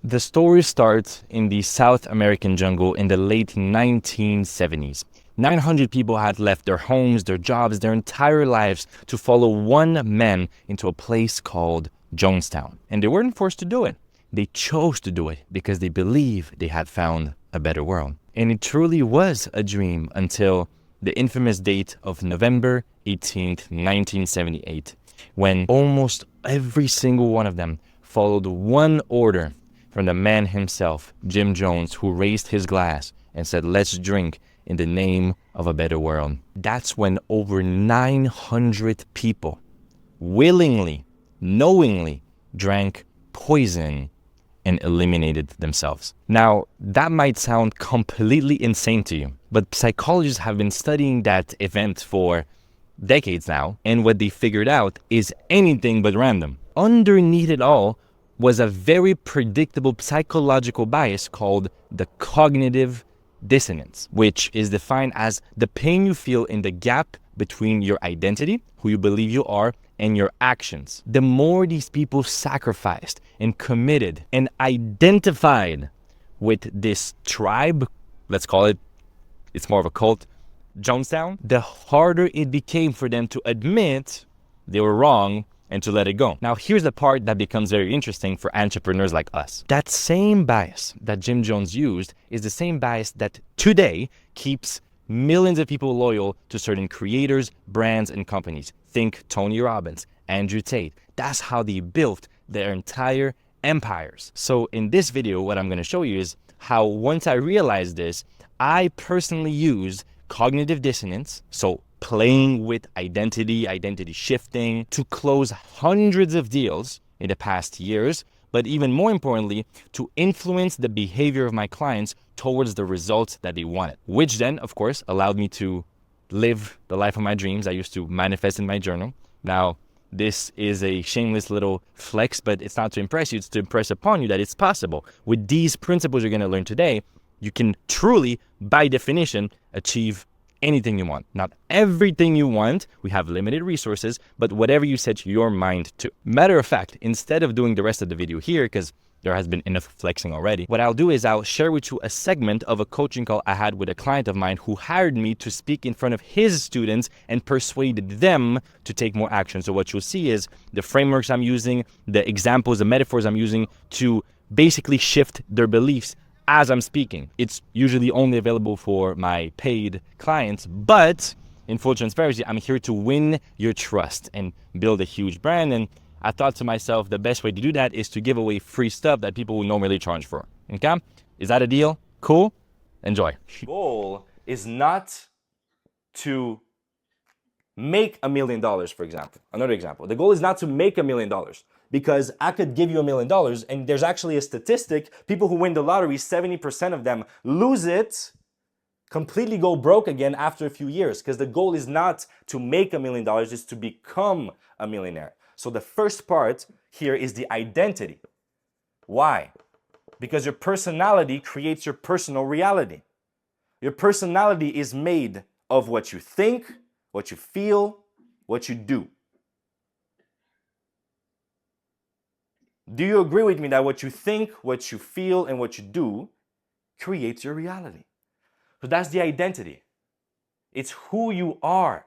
The story starts in the South American jungle in the late 1970s. 900 people had left their homes, their jobs, their entire lives to follow one man into a place called Jonestown. And they weren't forced to do it. They chose to do it because they believed they had found a better world. And it truly was a dream until the infamous date of November 18th, 1978, when almost every single one of them followed one order from the man himself, Jim Jones, who raised his glass and said, "Let's drink in the name of a better world." That's when over 900 people willingly, knowingly drank poison and eliminated themselves. Now, that might sound completely insane to you, but psychologists have been studying that event for decades now, and what they figured out is anything but random. Underneath it all was a very predictable psychological bias called the cognitive dissonance, which is defined as the pain you feel in the gap between your identity, who you believe you are, and your actions. The more these people sacrificed and committed and identified with this tribe, let's call it, it's more of a cult, Jonestown, the harder it became for them to admit they were wrong and to let it go. Now, here's the part that becomes very interesting for entrepreneurs like us. That same bias that Jim Jones used is the same bias that today keeps millions of people loyal to certain creators, brands, and companies. Think Tony Robbins, Andrew Tate. That's how they built their entire empires. So in this video, what I'm going to show you is how once I realized this, I personally used cognitive dissonance, so playing with identity shifting, to close hundreds of deals in the past years, but even more importantly, to influence the behavior of my clients towards the results that they wanted, which then, of course, allowed me to live the life of my dreams. I used to manifest in my journal. Now, this is a shameless little flex, but it's not to impress you, it's to impress upon you that it's possible. With these principles you're going to learn today, you can truly, by definition, achieve anything you want. Not everything you want. We have limited resources, but whatever you set your mind to. Matter of fact, instead of doing the rest of the video here, because there has been enough flexing already, what I'll do is I'll share with you a segment of a coaching call I had with a client of mine who hired me to speak in front of his students and persuaded them to take more action. So what you'll see is the frameworks I'm using, the examples, the metaphors I'm using to basically shift their beliefs as I'm speaking. It's usually only available for my paid clients, but in full transparency, I'm here to win your trust and build a huge brand. And I thought to myself, the best way to do that is to give away free stuff that people will normally charge for. Okay? Is that a deal? Cool? Enjoy. Goal is not to make $1 million, for example. Another example. The goal is not to make $1 million, because I could give you $1 million, and there's actually a statistic. People who win the lottery, 70% of them lose it, completely go broke again after a few years, because the goal is not to make $1 million, it's to become a millionaire. So the first part here is the identity. Why? Because your personality creates your personal reality. Your personality is made of what you think, what you feel, what you do. Do you agree with me that what you think, what you feel, and what you do creates your reality? So that's the identity. It's who you are.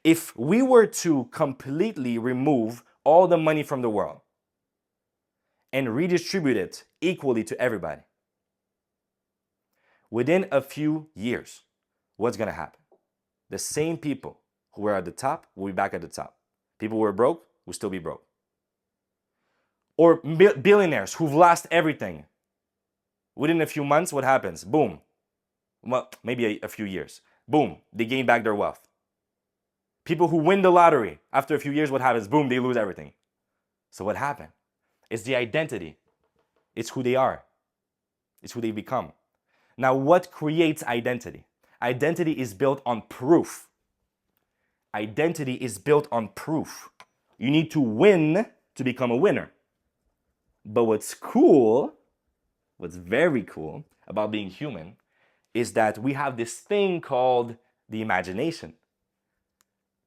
If we were to completely remove all the money from the world and redistribute it equally to everybody, within a few years, what's going to happen? The same people who were at the top will be back at the top. People who were broke will still be broke. Or billionaires who've lost everything. Within a few months, what happens? Boom. Well, maybe a few years. Boom, they gain back their wealth. People who win the lottery, after a few years, what happens? Boom, they lose everything. So what happened? It's the identity. It's who they are. It's who they become. Now, what creates identity? Identity is built on proof. Identity is built on proof. You need to win to become a winner. But what's cool, what's very cool about being human is that we have this thing called the imagination.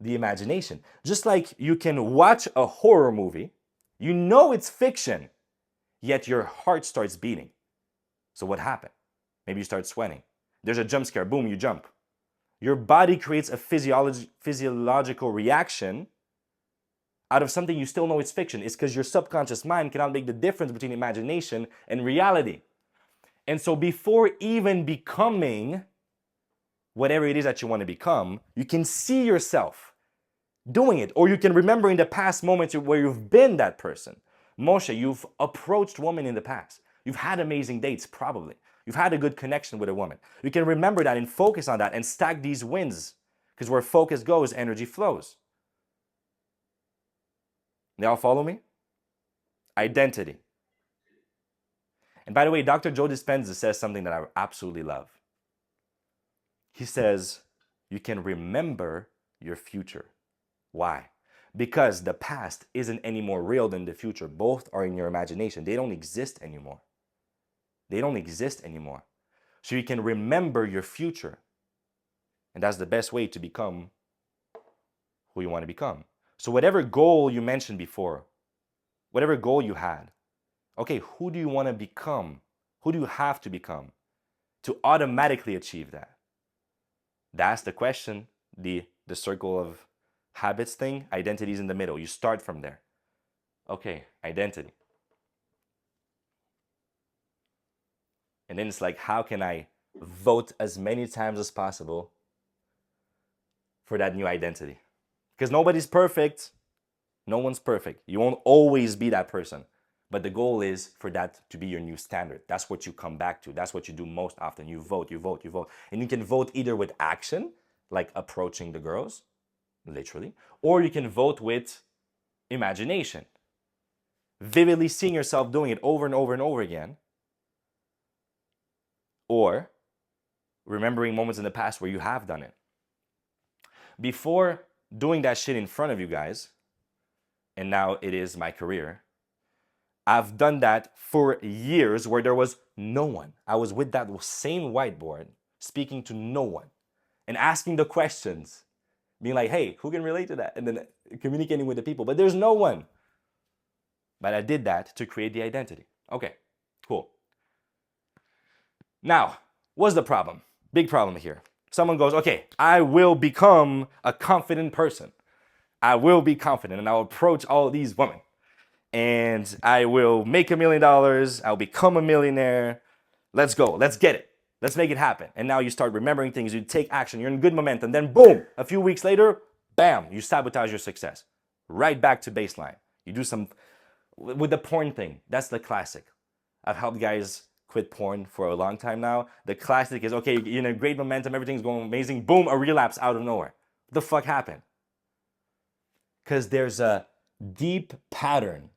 The imagination. Just like you can watch a horror movie, you know it's fiction. yet your heart starts beating. So what happened? Maybe you start sweating. There's a jump scare, boom, you jump. Your body creates a physiological reaction out of something you still know it's fiction. It's because your subconscious mind cannot make the difference between imagination and reality. And so before even becoming whatever it is that you want to become, you can see yourself doing it, or you can remember in the past moments where you've been that person. Moshe, you've approached women in the past. You've had amazing dates, probably. You've had a good connection with a woman. You can remember that and focus on that and stack these wins, because where focus goes, energy flows. They all follow me? Identity. And by the way, Dr. Joe Dispenza says something that I absolutely love. He says, you can remember your future. Why? Because the past isn't any more real than the future. Both are in your imagination. They don't exist anymore. They don't exist anymore. So you can remember your future. And that's the best way to become who you want to become. So whatever goal you mentioned before, whatever goal you had, okay, who do you want to become? Who do you have to become to automatically achieve that? That's the question, the circle of habits thing. Identity is in the middle. You start from there. Okay, identity. And then it's like, how can I vote as many times as possible for that new identity? Because nobody's perfect. No one's perfect. You won't always be that person. But the goal is for that to be your new standard. That's what you come back to. That's what you do most often. You vote, you vote, you vote. And you can vote either with action, like approaching the girls, literally, or you can vote with imagination. Vividly seeing yourself doing it over and over and over again. Or remembering moments in the past where you have done it. Before doing that shit in front of you guys, and now it is my career, I've done that for years where there was no one. I was with that same whiteboard, speaking to no one, and asking the questions, being like, hey, who can relate to that? And then communicating with the people, but there's no one. But I did that to create the identity. Okay, cool. Now, what's the problem? Big problem here. Someone goes, okay, I will become a confident person. I will be confident and I'll approach all these women. And I will make $1 million. I'll become a millionaire. Let's go. Let's get it. Let's make it happen. And now you start remembering things. You take action. You're in good momentum. Then boom, a few weeks later, bam, you sabotage your success. Right back to baseline. You do some, with the porn thing, that's the classic. I've helped guys quit porn for a long time now. The classic is, okay, you're in a great momentum. Everything's going amazing. Boom, a relapse out of nowhere. What the fuck happened? Because there's a deep pattern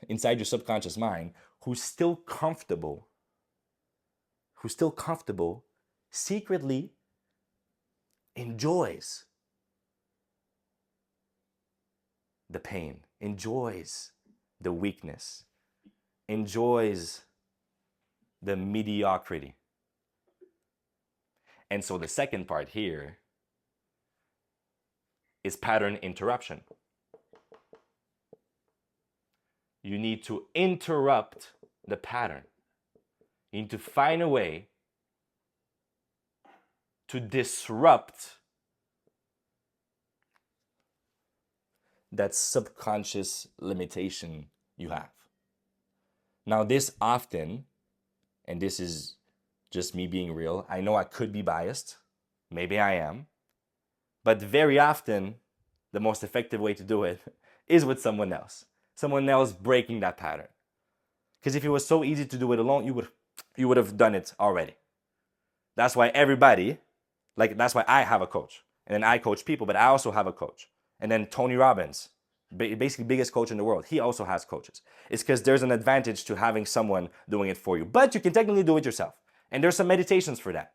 inside your subconscious mind who's still comfortable, secretly enjoys the pain, enjoys the weakness, enjoys the mediocrity. And so the second part here is pattern interruption. You need to interrupt the pattern. You need to find a way to disrupt that subconscious limitation you have. Now, this often, and this is just me being real, I know I could be biased, maybe I am, but very often the most effective way to do it is with someone else breaking that pattern. Because if it was so easy to do it alone, you would have done it already. That's why everybody, that's why I have a coach. And then I coach people, but I also have a coach. And then Tony Robbins, basically biggest coach in the world, he also has coaches. It's because there's an advantage to having someone doing it for you. But you can technically do it yourself. And there's some meditations for that.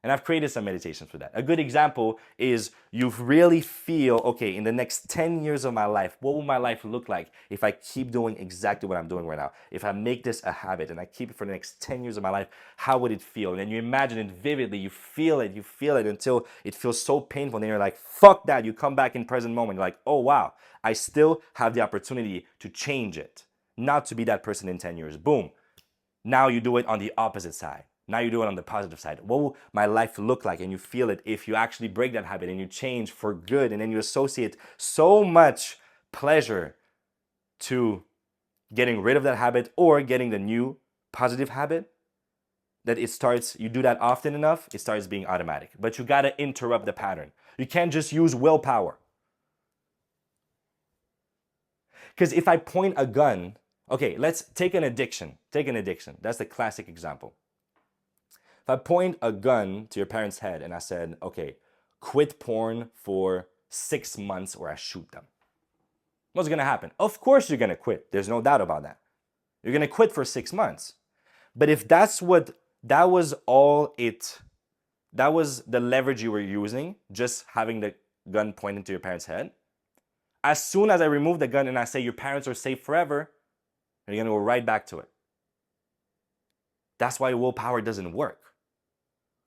And I've created some meditations for that. A good example is you really feel, okay, in the next 10 years of my life, what will my life look like if I keep doing exactly what I'm doing right now? If I make this a habit and I keep it for the next 10 years of my life, how would it feel? And then you imagine it vividly, you feel it until it feels so painful. And then you're like, fuck that. You come back in present moment. You're like, oh wow, I still have the opportunity to change it. not to be that person in 10 years. Boom. Now you do it on the opposite side. Now you do it on the positive side. What will my life look like? And you feel it if you actually break that habit and you change for good, and then you associate so much pleasure to getting rid of that habit or getting the new positive habit that it starts, you do that often enough, it starts being automatic. But you gotta interrupt the pattern. You can't just use willpower. Because if I point a gun, okay, let's take an addiction. Take an addiction. That's the classic example. If I point a gun to your parents' head and I said, okay, quit porn for 6 months or I shoot them, what's gonna happen? Of course you're gonna quit. There's no doubt about that. You're gonna quit for 6 months. But if that was the leverage you were using, just having the gun pointed to your parents' head, as soon as I remove the gun and I say your parents are safe forever, you're gonna go right back to it. That's why willpower doesn't work.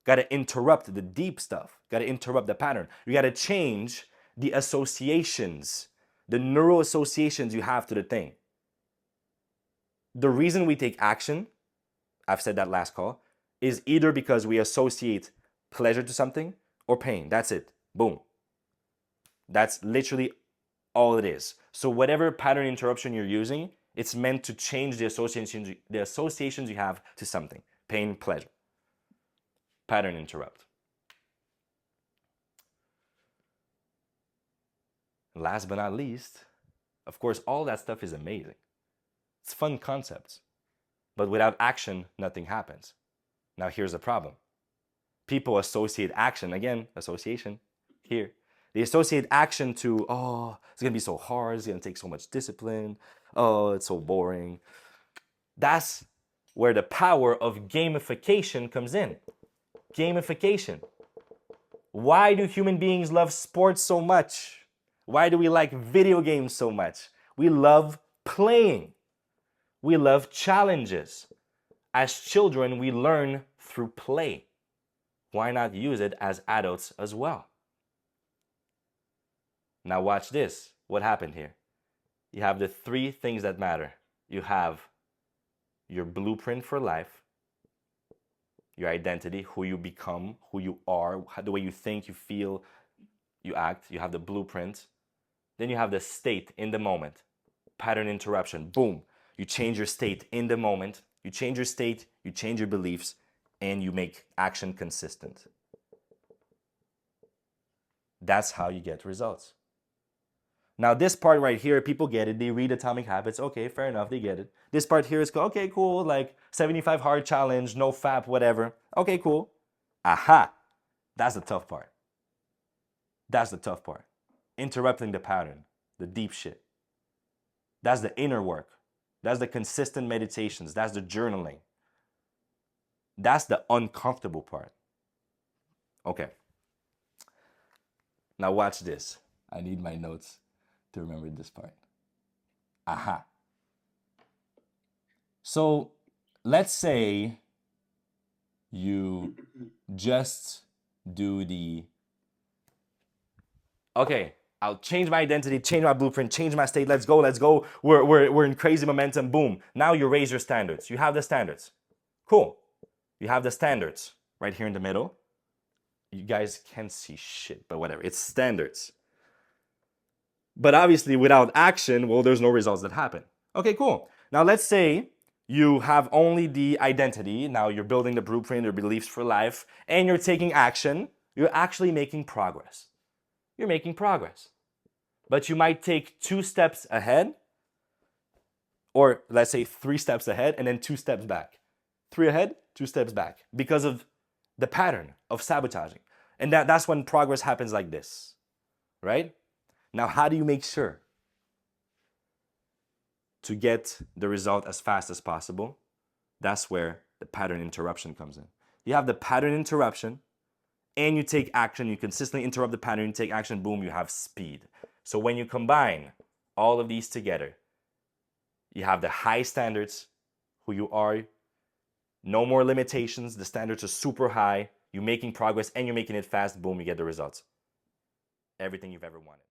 Gotta interrupt the deep stuff. Gotta interrupt the pattern. You gotta change the associations, the neural associations you have to the thing. The reason we take action, I've said that last call, is either because we associate pleasure to something or pain. That's it. Boom. That's literally all it is. So whatever pattern interruption you're using, it's meant to change the associations you have to something. Pain, pleasure. Pattern interrupt. Last but not least, of course, all that stuff is amazing. It's fun concepts. But without action, nothing happens. Now here's the problem. People associate action, again, association, here. They associate action to, oh, it's gonna be so hard, it's gonna take so much discipline, oh, it's so boring. That's where the power of gamification comes in. Gamification. Why do human beings love sports so much? Why do we like video games so much? We love playing. We love challenges. As children, we learn through play. Why not use it as adults as well? Now watch this. What happened here? You have the 3 things that matter. You have your blueprint for life, your identity, who you become, who you are, the way you think, you feel, you act. You have the blueprint. Then you have the state in the moment. Pattern interruption. Boom. You change your state in the moment. You change your state, you change your beliefs, and you make action consistent. That's how you get results. Now this part right here, people get it. They read Atomic Habits. Okay, fair enough, they get it. This part here is, okay, cool, like 75 hard challenge, no fap, whatever. Okay, cool. Aha, that's the tough part. That's the tough part. Interrupting the pattern, the deep shit. That's the inner work. That's the consistent meditations. That's the journaling. That's the uncomfortable part. Okay. Now watch this. I need my notes to remember this part. Aha. So let's say you just do the, okay, I'll change my identity, change my blueprint, change my state. Let's go, let's go. We're in crazy momentum. Boom. Now you raise your standards. You have the standards. Cool. You have the standards right here in the middle. You guys can't see shit, but whatever. It's standards. But obviously without action, well, there's no results that happen. Okay, cool. Now let's say you have only the identity. Now you're building the blueprint, your beliefs for life, and you're taking action. You're actually making progress. You're making progress. But you might take 2 steps ahead, or let's say 3 steps ahead and then 2 steps back. 3 ahead, 2 steps back, because of the pattern of sabotaging. And that's when progress happens like this, right? Now, how do you make sure to get the result as fast as possible? That's where the pattern interruption comes in. You have the pattern interruption, and you take action, you consistently interrupt the pattern, you take action, boom, you have speed. So when you combine all of these together, you have the high standards, who you are, no more limitations, the standards are super high, you're making progress and you're making it fast, boom, you get the results. Everything you've ever wanted.